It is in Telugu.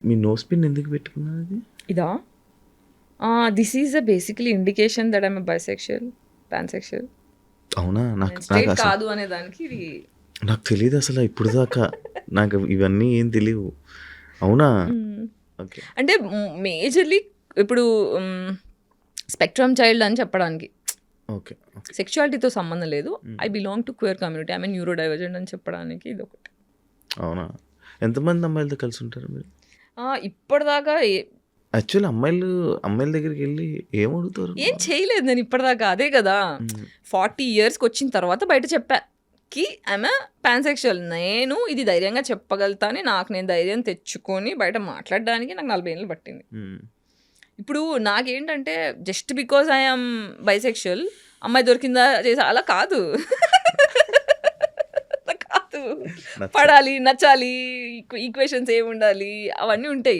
మీ నోస్ పిన్ ఎందుకు పెట్టుకున్నారు అది? ఇదా this is a basically indication that I'm bisexual pansexual అవునా? నాకు స్ట్రైట్ అసలు కాదు అనే దానికి ఇది నాకు తెలీదు అసలు ఇప్పుడు దాకా. నాకు ఇవన్నీ ఏం తెలియవు. అవునా? ఓకే. అంటే మేజర్లీ ఇప్పుడు స్పెక్ట్రమ్ చైల్డ్ అని చెప్పడానికి ఓకే. ఓకే. సెక్షువాలిటీతో సంబంధం లేదు. I belong to queer community, I mean neuro divergent అని చెప్పడానికి ఇది ఒకటి. అవునా? ఎంతమంది అమ్మాయిలతో కలిసి ఉంటారు మీరు? ఇప్పటిదాకా యాక్చువల్లీ అమ్మాయిల దగ్గరికి వెళ్ళి ఏం అడుగుతారు? ఏం చేయలేదు నేను ఇప్పటిదాకా. అదే కదా 40 yearsకి వచ్చిన తర్వాత బయట చెప్పా కి ఆమె పాన్సెక్షువల్. నేను ఇది ధైర్యంగా చెప్పగలుగుతా అని నాకు నేను ధైర్యం తెచ్చుకొని బయట మాట్లాడడానికి నాకు 40 ఏళ్ళు పట్టింది. ఇప్పుడు నాకేంటంటే జస్ట్ బికాజ్ ఐఎమ్ బైసెక్షువల్ అమ్మాయి దొరికిందా చేసా అలా కాదు. అలా కాదు. పడాలి, నచ్చాలి, ఈక్వేషన్స్ ఏమి ఉండాలి అవన్నీ ఉంటాయి.